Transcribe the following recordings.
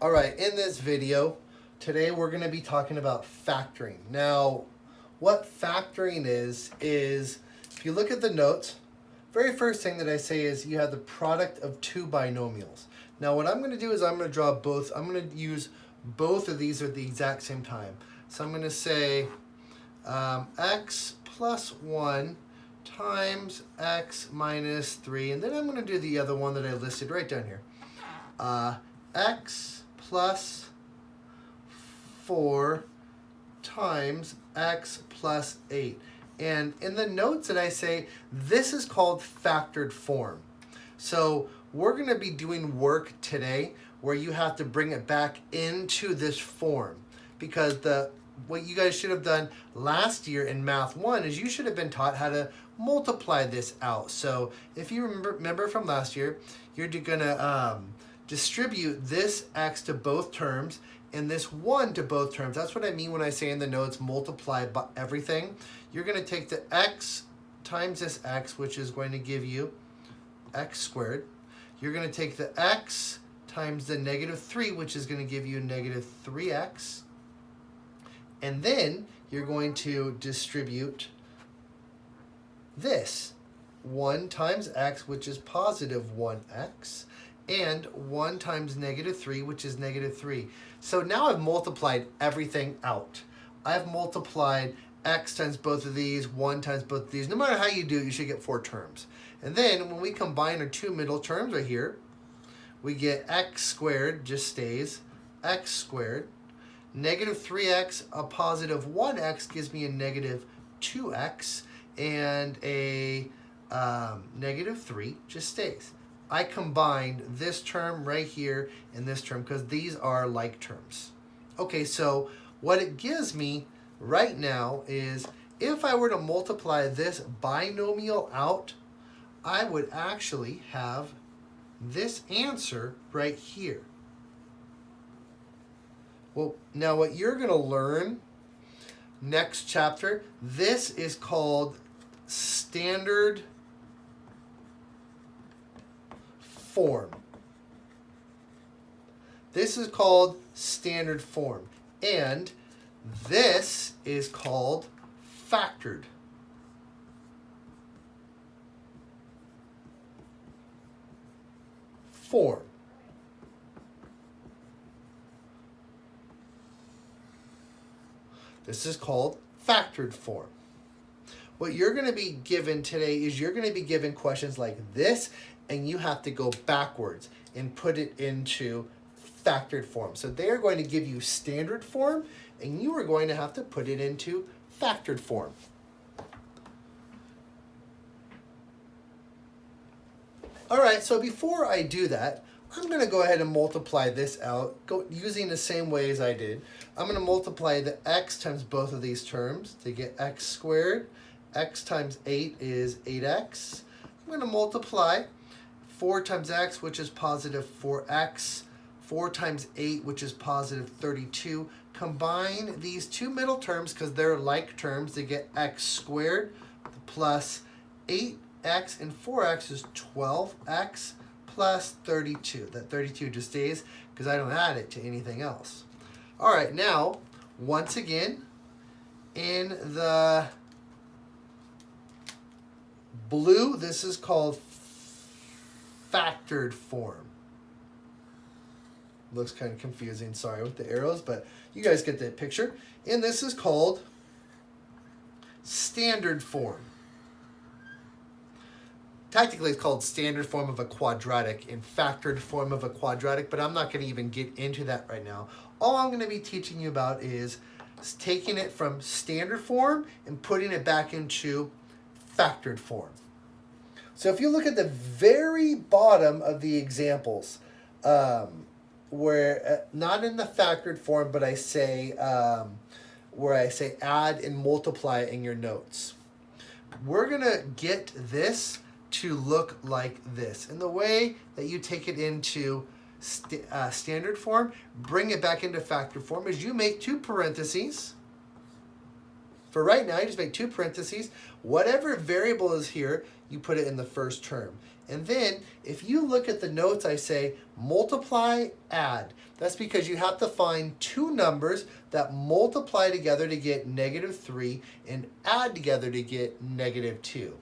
All right, in this video, today we're going to be talking about factoring. Now, what factoring is if you look at the notes, very first thing that I say is you have the product of two binomials. Now, what I'm going to do is I'm going to draw both. I'm going to use both of these at the exact same time. So I'm going to say x plus 1 times x minus 3, and then I'm going to do the other one that I listed right down here. X plus 4 times x plus 8. And in the notes that I say, this is called factored form. So we're going to be doing work today where you have to bring it back into this form, because what you guys should have done last year in Math 1 is you should have been taught how to multiply this out. So if you remember from last year, you're going to distribute this x to both terms and this 1 to both terms. That's what I mean when I say in the notes multiply everything. You're going to take the x times this x, which is going to give you x squared. You're going to take the x times the negative 3, which is going to give you negative 3x. And then you're going to distribute this 1 times x, which is positive 1x, and 1 times negative 3, which is negative 3. So now I've multiplied everything out. I've multiplied x times both of these, 1 times both of these. No matter how you do it, you should get 4 terms. And then when we combine our two middle terms right here, we get x squared just stays x squared. Negative 3x, a positive 1x gives me a negative 2x, and a negative 3 just stays. I combined this term right here and this term because these are like terms. Okay, so what it gives me right now is if I were to multiply this binomial out, I would actually have this answer right here. Well, now what you're going to learn next chapter, this is called standard form. This is called standard form. And this is called factored form. This is called factored form. What you're going to be given today is you're going to be given questions like this, and you have to go backwards and put it into factored form. So they are going to give you standard form, and you are going to have to put it into factored form. All right, so before I do that, I'm going to go ahead and multiply this out using the same way as I did. I'm going to multiply the x times both of these terms to get x squared. X times 8 is 8x. I'm going to multiply 4 times x, which is positive 4x. 4 times 8, which is positive 32. Combine these two middle terms because they're like terms to get x squared plus 8x, and 4x is 12x plus 32. That 32 just stays because I don't add it to anything else. All right, now, once again, in the blue, this is called factored form. Looks kind of confusing, sorry, with the arrows, but you guys get the picture. And this is called standard form. Technically, it's called standard form of a quadratic and factored form of a quadratic, but I'm not going to even get into that right now. All I'm going to be teaching you about is taking it from standard form and putting it back into factored form. So if you look at the very bottom of the examples, where not in the factored form, but I say where I say add and multiply in your notes, we're going to get this to look like this. And the way that you take it into standard form, bring it back into factored form, is you make two parentheses, For right now, you just make two parentheses. Whatever variable is here, you put it in the first term. And then, if you look at the notes, I say multiply, add. That's because you have to find two numbers that multiply together to get -3 and add together to get -2.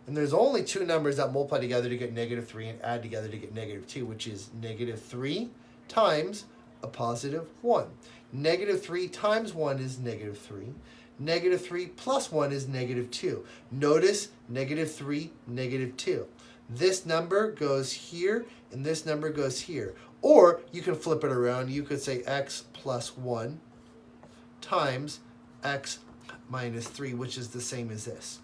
And there's only two numbers that multiply together to get -3 and add together to get -2, which is -3 times a +1. -3 times 1 is -3. -3 plus 1 is -2. Notice -3, -2. This number goes here, and this number goes here. Or you can flip it around. You could say x plus 1 times x minus 3, which is the same as this.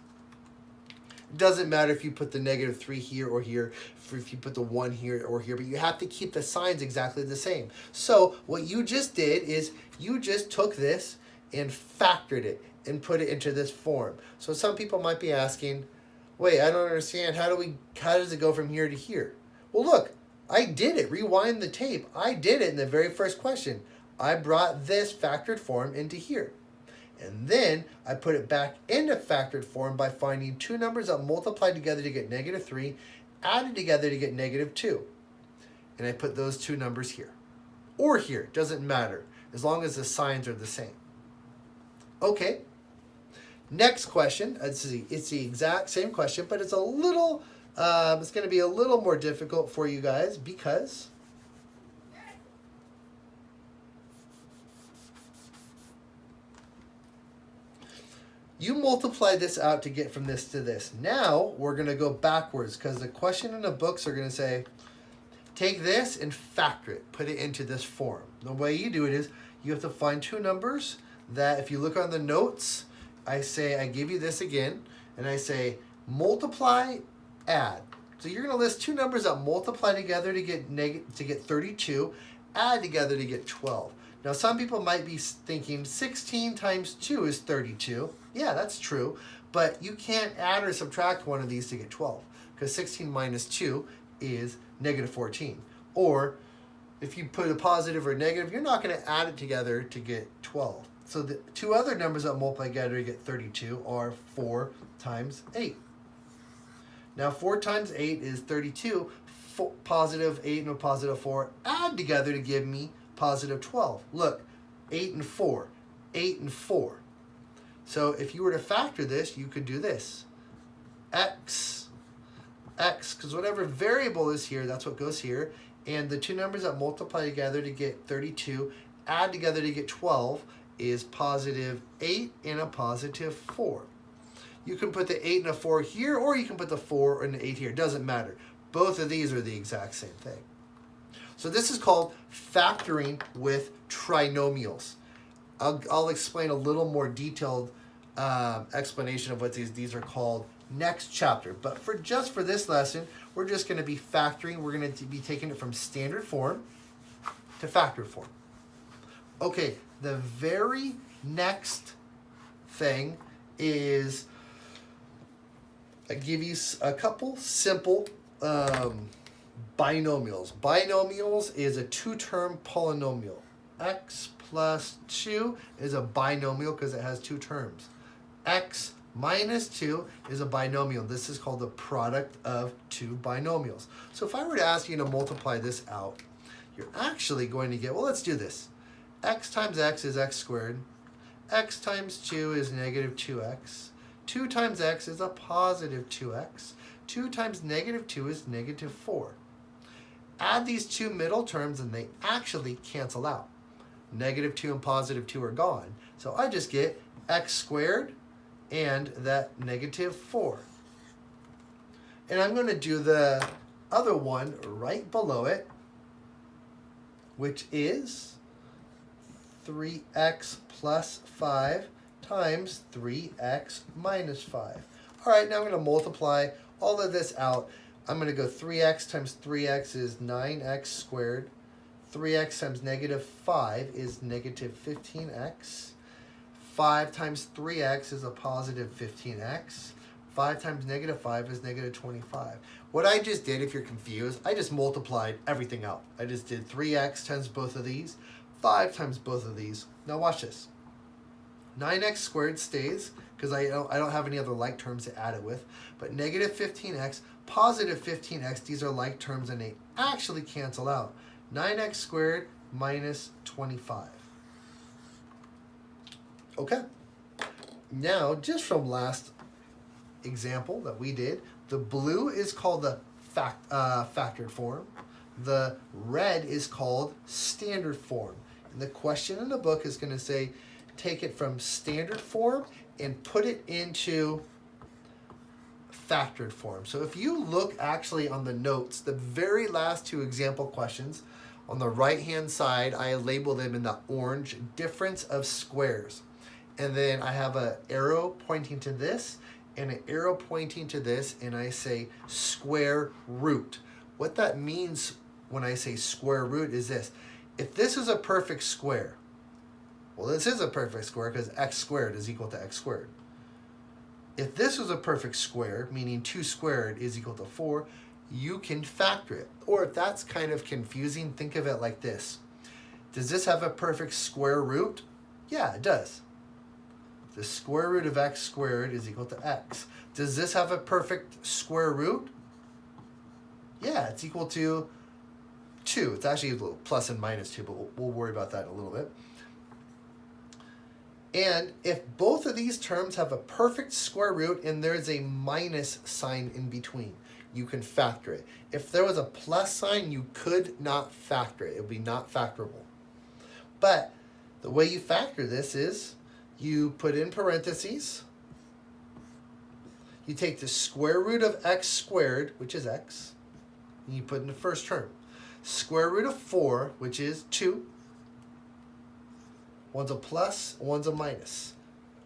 It doesn't matter if you put the -3 here or here, if you put the 1 here or here, but you have to keep the signs exactly the same. So what you just did is you just took this and factored it and put it into this form. So some people might be asking, wait, I don't understand. How does it go from here to here? Well, look, I did it. Rewind the tape. I did it in the very first question. I brought this factored form into here. And then I put it back into factored form by finding two numbers that multiply together to get -3, added together to get -2. And I put those two numbers here. Or here. Doesn't matter. As long as the signs are the same. Okay. Next question. It's the exact same question, but it's a little, it's going to be a little more difficult for you guys because you multiply this out to get from this to this. Now we're going to go backwards because the question in the books are going to say, take this and factor it, put it into this form. The way you do it is you have to find two numbers that if you look on the notes, I give you this again, and I say multiply, add. So you're going to list two numbers that multiply together to get 32, add together to get 12. Now some people might be thinking 16 times 2 is 32. Yeah, that's true, but you can't add or subtract one of these to get 12 because 16 minus 2 is -14. Or if you put a positive or negative, you're not going to add it together to get 12. So the two other numbers that multiply together to get 32 are 4 times 8. Now 4 times 8 is 32. Positive 8 and a positive 4 add together to give me positive 12. Look, 8 and 4. 8 and 4. So if you were to factor this, you could do this. X, because whatever variable is here, that's what goes here. And the two numbers that multiply together to get 32, add together to get 12, is positive 8 and a positive 4. You can put the 8 and a 4 here, or you can put the 4 and the 8 here. It doesn't matter. Both of these are the exact same thing. So this is called factoring with trinomials. I'll explain a little more detailed explanation of what these are called next chapter. But for this lesson, we're just going to be factoring. We're going to be taking it from standard form to factored form. Okay, the very next thing is I give you a couple simple binomials. Binomials is a two-term polynomial. X plus 2 is a binomial because it has two terms. X minus 2 is a binomial. This is called the product of two binomials. So if I were to ask you to multiply this out, you're actually going to get, well, let's do this. X times x is x squared. X times 2 is -2x. 2 times x is a positive 2x. 2 times -2 is -4. Add these two middle terms and they actually cancel out. -2 and positive 2 are gone. So I just get x squared and that -4. And I'm going to do the other one right below it, which is 3x plus 5 times 3x minus 5. All right, now I'm going to multiply all of this out. I'm going to go 3x times 3x is 9x squared. 3x times -5 is -15x. 5 times 3x is a positive 15x. 5 times -5 is -25. What I just did, if you're confused, I just multiplied everything out. I just did 3x times both of these, 5 times both of these. Now watch this. 9x squared stays, because I don't have any other like terms to add it with. But negative 15x, positive 15x, these are like terms and they actually cancel out. 9x squared minus 25. Okay. Now, just from last example that we did, the blue is called the factored form. The red is called standard form. And the question in the book is going to say, take it from standard form and put it into factored form. So if you look actually on the notes, the very last two example questions, on the right-hand side, I label them in the orange, difference of squares. And then I have an arrow pointing to this and an arrow pointing to this, and I say square root. What that means when I say square root is this. If this is a perfect square, well, this is a perfect square because x squared is equal to x squared. If this was a perfect square, meaning 2 squared is equal to 4, you can factor it. Or if that's kind of confusing, think of it like this. Does this have a perfect square root? Yeah, it does. The square root of x squared is equal to x. Does this have a perfect square root? Yeah, it's equal to 2. It's actually a little plus and minus 2, but we'll worry about that in a little bit. And if both of these terms have a perfect square root and there's a minus sign in between, you can factor it. If there was a plus sign, you could not factor it. It would be not factorable. But the way you factor this is you put in parentheses, you take the square root of x squared, which is x, and you put in the first term. Square root of 4, which is 2. One's a plus, one's a minus.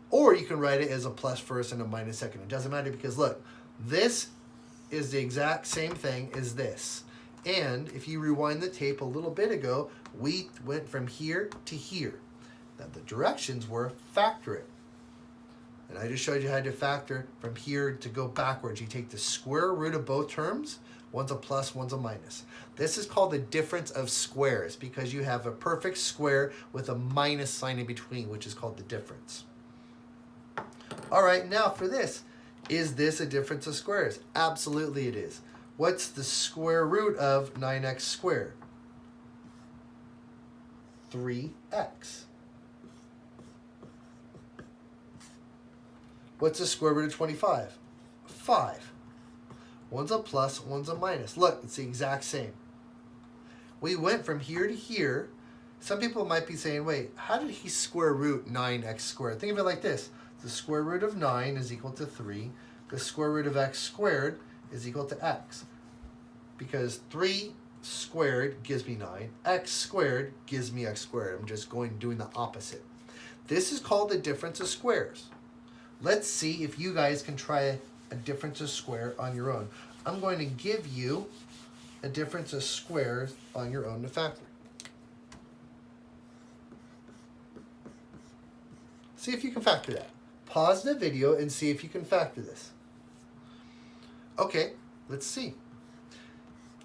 Or you can write it as a plus first and a minus second. It doesn't matter because look, this is the exact same thing as this. And if you rewind the tape a little bit ago, we went from here to here. Now the directions were factor it. And I just showed you how to factor from here to go backwards. You take the square root of both terms. One's a plus, one's a minus. This is called the difference of squares because you have a perfect square with a minus sign in between, which is called the difference. All right, now for this. Is this a difference of squares? Absolutely it is. What's the square root of 9x squared? 3x. What's the square root of 25? 5. One's a plus, one's a minus. Look, it's the exact same. We went from here to here. Some people might be saying, wait, how did he square root 9x squared? Think of it like this. The square root of 9 is equal to 3. The square root of x squared is equal to x. Because 3 squared gives me 9. X squared gives me x squared. I'm just doing the opposite. This is called the difference of squares. Let's see if you guys can try a difference of square on your own. I'm going to give you a difference of squares on your own to factor. See if you can factor that. Pause the video and see if you can factor this. Okay, let's see.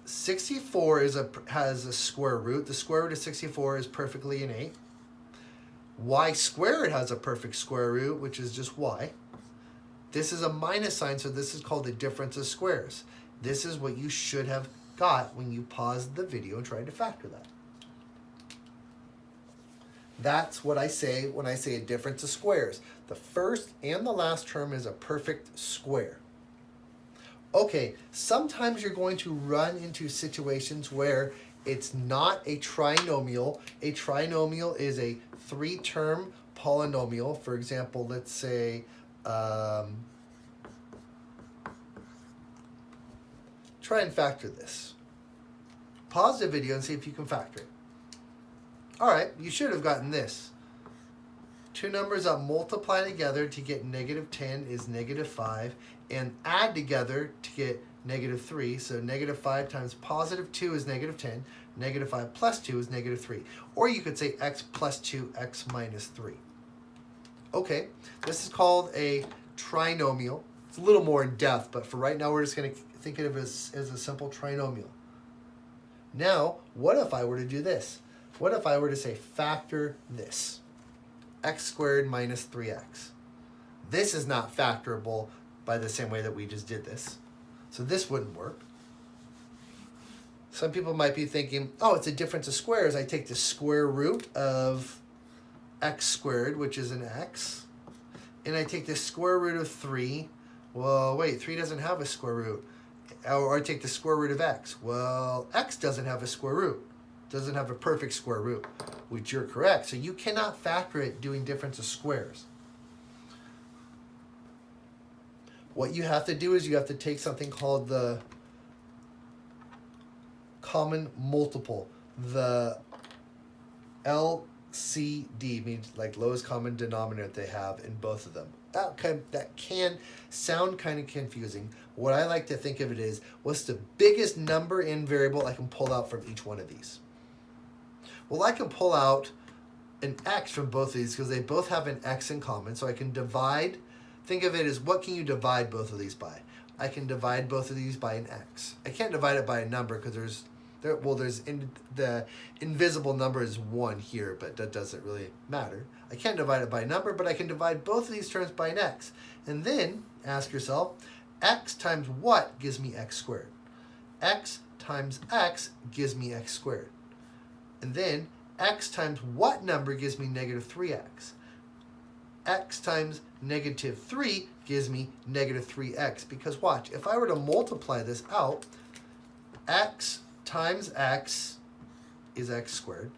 64 has a square root. The square root of 64 is perfectly innate. Y squared has a perfect square root, which is just y. This is a minus sign, so this is called the difference of squares. This is what you should have got when you paused the video and tried to factor that. That's what I say when I say a difference of squares. The first and the last term is a perfect square. Okay, sometimes you're going to run into situations where it's not a trinomial. A trinomial is a 3-term polynomial. For example, let's say try and factor this. Pause the video and see if you can factor it. All right, you should have gotten this. Two numbers that multiply together to get negative 10 is negative 5, and add together to get negative 3. So negative 5 times positive 2 is negative 10. Negative 5 plus 2 is negative 3. Or you could say x plus 2, x minus 3. Okay, this is called a trinomial. It's a little more in depth, but for right now we're just going to think of it as a simple trinomial. Now, what if I were to do this? What if I were to say factor this? x squared minus 3x. This is not factorable by the same way that we just did this. So this wouldn't work. Some people might be thinking, oh, it's a difference of squares. I take the square root of x squared, which is an x, and I take the square root of 3. Well, wait, 3 doesn't have a square root. Or I take the square root of x. Well, x doesn't have a square root. Doesn't have a perfect square root, which you're correct. So you cannot factor it doing difference of squares. What you have to do is you have to take something called the common multiple, the LCD, means like lowest common denominator they have in both of them. That can sound kind of confusing. What I like to think of it is, what's the biggest number in variable I can pull out from each one of these? Well, I can pull out an x from both of these because they both have an x in common, so I can divide. Think of it as, what can you divide both of these by? I can divide both of these by an x. I can't divide it by a number because the invisible number is 1 here, but that doesn't really matter. I can't divide it by a number, but I can divide both of these terms by an x. And then ask yourself, x times what gives me x squared? X times x gives me x squared. And then x times what number gives me negative 3x? X times negative 3 gives me negative 3x. Because watch, if I were to multiply this out, x times x is x squared.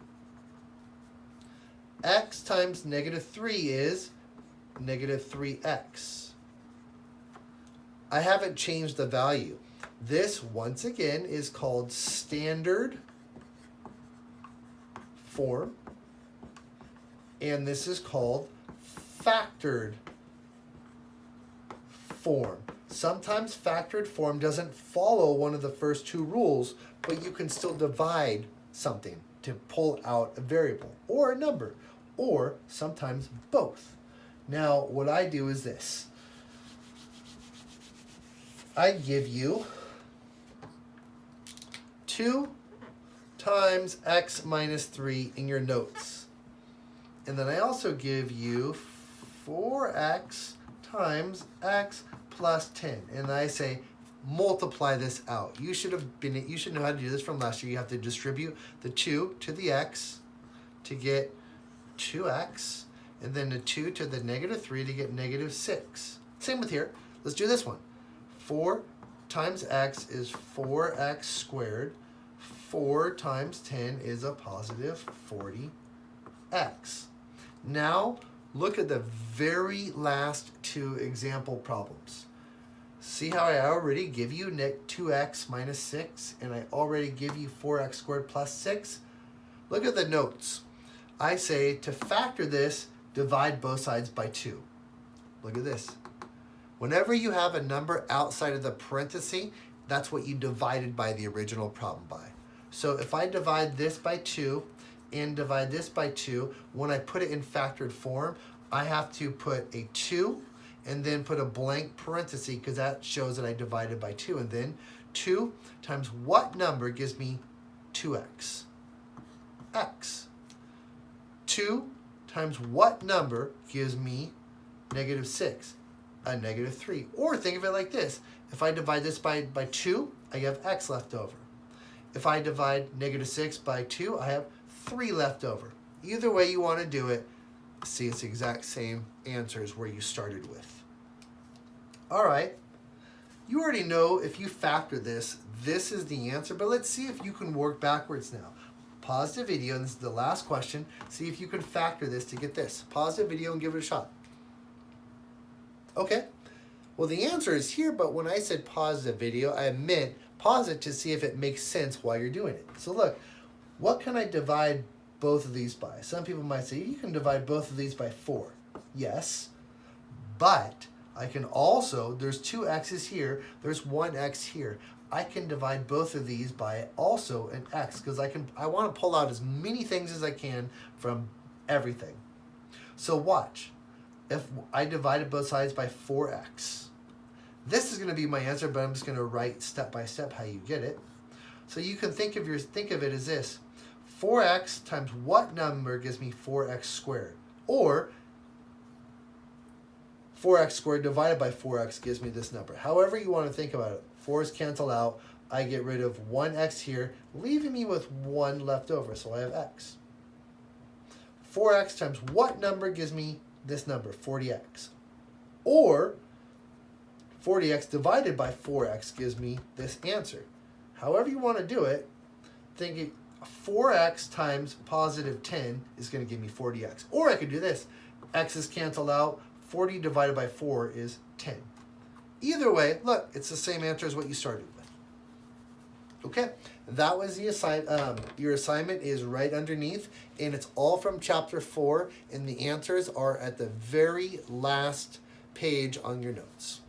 X times negative 3 is negative 3x. I haven't changed the value. This, once again, is called standard form, and this is called factored form. Sometimes factored form doesn't follow one of the first two rules, but you can still divide something to pull out a variable or a number, or sometimes both. Now, what I do is this. I give you 2 times x minus 3 in your notes. And then I also give you 4x times x plus 10. And I say, multiply this out. You should know how to do this from last year. You have to distribute the 2 to the x to get 2x, and then the 2 to the negative 3 to get negative 6. Same with here. Let's do this one. 4 times x is 4x squared. 4 times 10 is a positive 40x. Now, look at the very last two example problems. See how I already give you 2x minus 6, and I already give you 4x squared plus 6? Look at the notes. I say to factor this, divide both sides by 2. Look at this. Whenever you have a number outside of the parenthesis, that's what you divided by the original problem by. So if I divide this by 2 and divide this by 2, when I put it in factored form, I have to put a 2 and then put a blank parenthesis because that shows that I divided by 2. And then 2 times what number gives me 2x? X. 2 times what number gives me negative 6? A negative 3. Or think of it like this. If I divide this by 2, I have x left over. If I divide negative 6 by 2, I have 3 left over. Either way you want to do it, see it's the exact same answers where you started with. All right. You already know if you factor this, this is the answer, but let's see if you can work backwards now. Pause the video, and this is the last question. See if you can factor this to get this. Pause the video and give it a shot. Okay. Well, the answer is here, but when I said pause the video, I meant pause it to see if it makes sense while you're doing it. So look, what can I divide both of these by? Some people might say, you can divide both of these by 4. Yes, but I can also, there's 2 x's here, there's 1 x here. I can divide both of these by also an x because I want to pull out as many things as I can from everything. So watch. If I divided both sides by 4x, this is going to be my answer, but I'm just going to write step by step how you get it. So you can think of it as this. 4x times what number gives me 4x squared? Or 4x squared divided by 4x gives me this number. However you want to think about it. 4's cancel out. I get rid of 1x here, leaving me with 1 left over, so I have x. 4x times what number gives me this number, 40x? Or 40x divided by 4x gives me this answer. However you want to do it, thinking 4x times positive 10 is going to give me 40x. Or I could do this. X is canceled out. 40 divided by 4 is 10. Either way, look, it's the same answer as what you started with. Okay, that was the your assignment is right underneath, and it's all from chapter 4, and the answers are at the very last page on your notes.